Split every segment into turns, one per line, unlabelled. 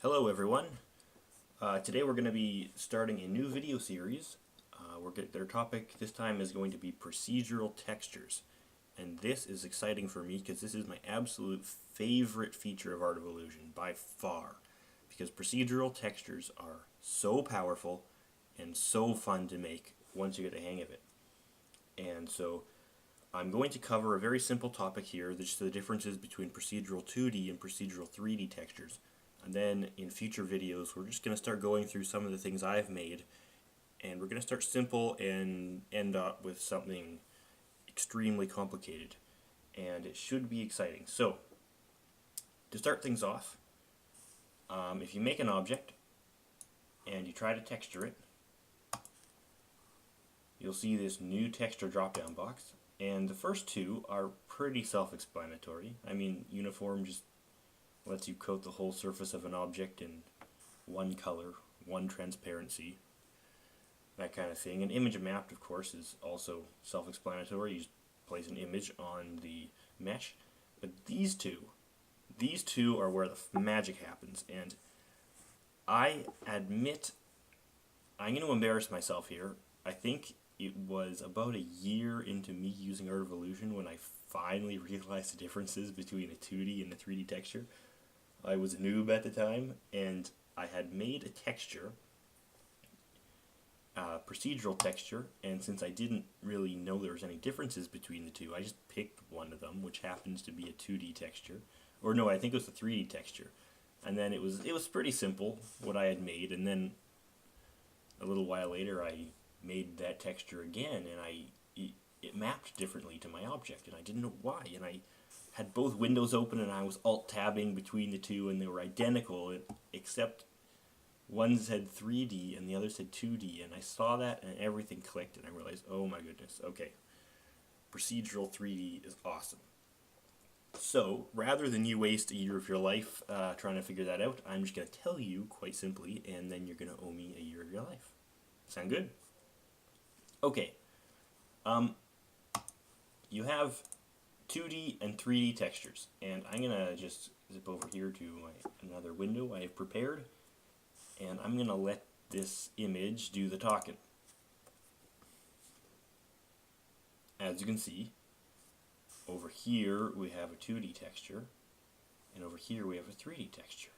Hello everyone. Today we're going to be starting a new video series. Their topic this time is going to be procedural textures. And this is exciting for me because this is my absolute favorite feature of Art of Illusion by far. Because procedural textures are so powerful and so fun to make once you get the hang of it. And so I'm going to cover a very simple topic here, just the differences between procedural 2D and procedural 3D textures. And then in future videos, we're just going to start going through some of the things I've made, and we're going to start simple and end up with something extremely complicated. And it should be exciting. So, to start things off, if you make an object and you try to texture it, you'll see this new texture drop-down box. And the first two are pretty self-explanatory. I mean, uniform just lets you coat the whole surface of an object in one color, one transparency, that kind of thing. And image mapped, of course, is also self-explanatory. You just place an image on the mesh. But these two are where the magic happens. And I admit, I'm going to embarrass myself here. I think it was about a year into me using Art of Illusion when I finally realized the differences between a 2D and a 3D texture. I was a noob at the time, and I had made a texture, procedural texture, and since I didn't really know there was any differences between the two, I just picked one of them, which happens to be a 2D texture. Or no, I think it was a 3D texture. And then it was pretty simple, what I had made, and then a little while later I made that texture again, and it mapped differently to my object, and I didn't know why, and I had both windows open and I was alt-tabbing between the two, and they were identical except one said 3D and the other said 2D, and I saw that and everything clicked, and I realized, oh my goodness, okay, procedural 3D is awesome. So rather than you waste a year of your life trying to figure that out, I'm just going to tell you quite simply, and then you're going to owe me a year of your life. Sound good? Okay. You have 2D and 3D textures, and I'm going to just zip over here to another window I have prepared, and I'm going to let this image do the talking. As you can see, over here we have a 2D texture, and over here we have a 3D texture.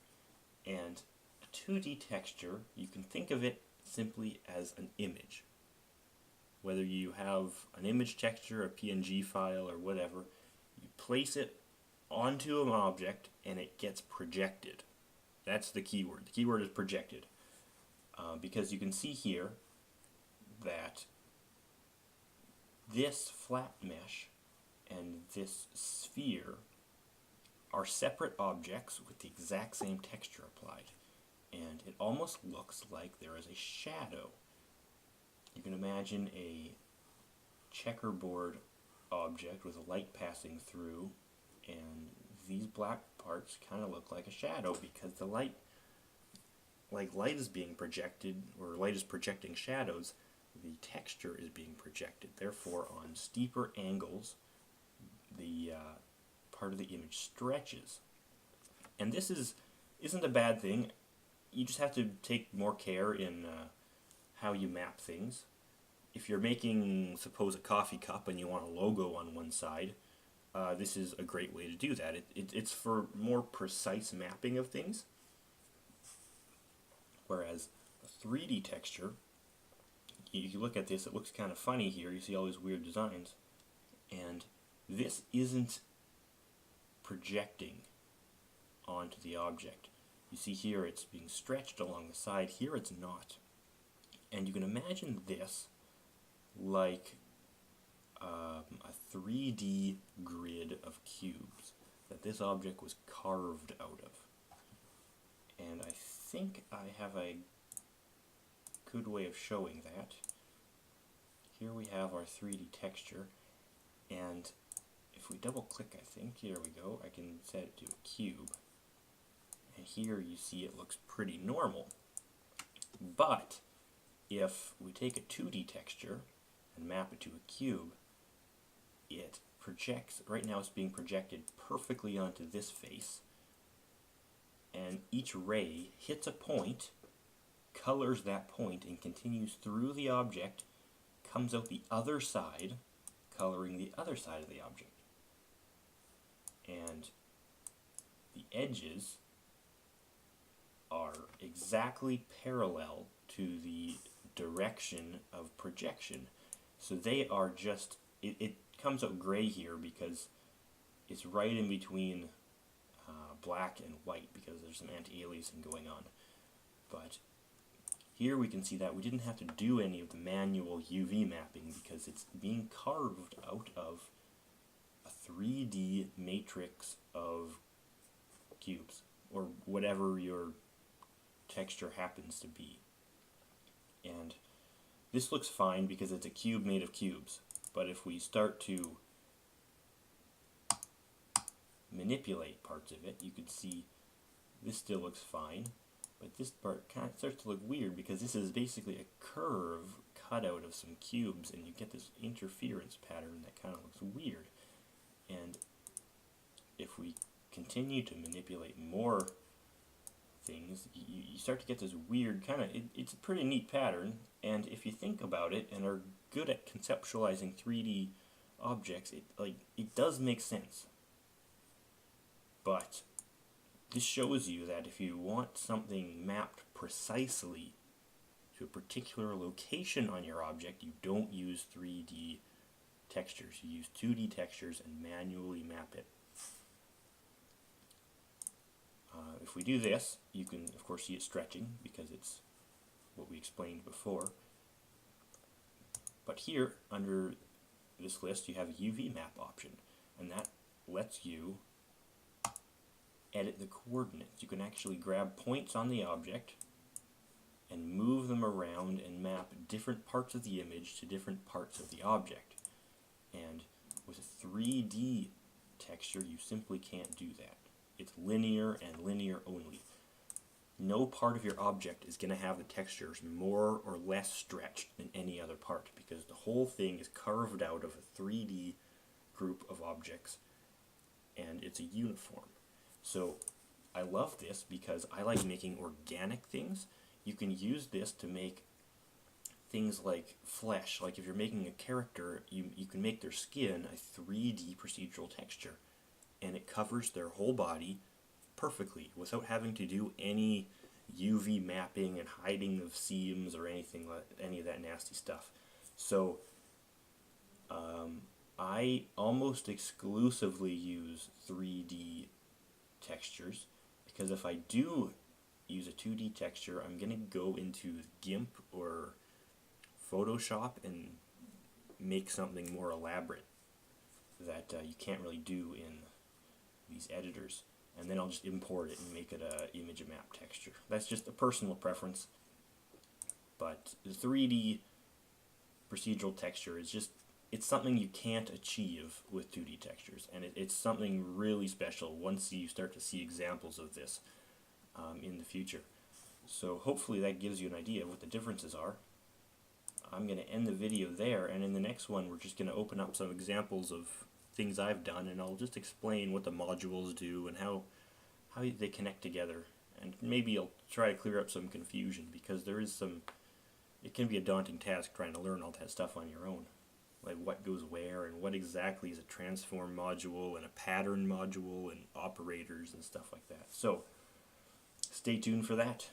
And a 2D texture, you can think of it simply as an image. Whether you have an image texture, a PNG file, or whatever, you place it onto an object and it gets projected. That's the keyword. The keyword is projected. Because you can see here that this flat mesh and this sphere are separate objects with the exact same texture applied. And it almost looks like there is a shadow. You can imagine a checkerboard object with a light passing through, and these black parts kind of look like a shadow because the light, like light is being projected, or light is projecting shadows, the texture is being projected. Therefore, on steeper angles, the part of the image stretches. And this isn't a bad thing. You just have to take more care in how you map things. If you're making, suppose, a coffee cup and you want a logo on one side, this is a great way to do that. It's for more precise mapping of things. Whereas a 3D texture, if you look at this, it looks kind of funny here. You see all these weird designs. And this isn't projecting onto the object. You see here it's being stretched along the side. Here it's not. And you can imagine this like a 3D grid of cubes that this object was carved out of. And I think I have a good way of showing that. Here we have our 3D texture, and if we double click, I think, here we go, I can set it to a cube. And here you see it looks pretty normal. But if we take a 2D texture and map it to a cube, it projects, right now it's being projected perfectly onto this face, and when each ray hits a point, colors that point, and continues through the object, comes out the other side, coloring the other side of the object. And the edges are exactly parallel to the direction of projection. So they are just, it comes out gray here because it's right in between black and white because there's some anti-aliasing going on. But here we can see that we didn't have to do any of the manual UV mapping because it's being carved out of a 3D matrix of cubes, or whatever your texture happens to be. And this looks fine because it's a cube made of cubes, but if we start to manipulate parts of it, you can see this still looks fine, but this part kind of starts to look weird because this is basically a curve cut out of some cubes, and you get this interference pattern that kind of looks weird. And if we continue to manipulate more things, you start to get this weird kind of, it's a pretty neat pattern, and if you think about it and are good at conceptualizing 3D objects, it does make sense. But this shows you that if you want something mapped precisely to a particular location on your object, you don't use 3D textures. You use 2D textures and manually map it. If we do this, you can of course see it stretching because it's what we explained before. But here, under this list, you have a UV map option, and that lets you edit the coordinates. You can actually grab points on the object and move them around and map different parts of the image to different parts of the object. And with a 3D texture, you simply can't do that. It's linear and linear only. No part of your object is going to have the textures more or less stretched than any other part because the whole thing is carved out of a 3D group of objects, and it's a uniform. So I love this because I like making organic things. You can use this to make things like flesh. Like if you're making a character, you can make their skin a 3D procedural texture, and it covers their whole body perfectly without having to do any UV mapping and hiding of seams or anything like any of that nasty stuff. So I almost exclusively use 3D textures because if I do use a 2D texture, I'm going to go into GIMP or Photoshop and make something more elaborate that you can't really do in these editors, and then I'll just import it and make it a image map texture. That's just a personal preference, but the 3D procedural texture is just, it's something you can't achieve with 2D textures, and it's something really special once you start to see examples of this in the future. So hopefully that gives you an idea of what the differences are. I'm going to end the video there, and in the next one we're just going to open up some examples of things I've done, and I'll just explain what the modules do and how they connect together, and maybe I'll try to clear up some confusion because there is some, it can be a daunting task trying to learn all that stuff on your own, like what goes where and what exactly is a transform module and a pattern module and operators and stuff like that. So stay tuned for that.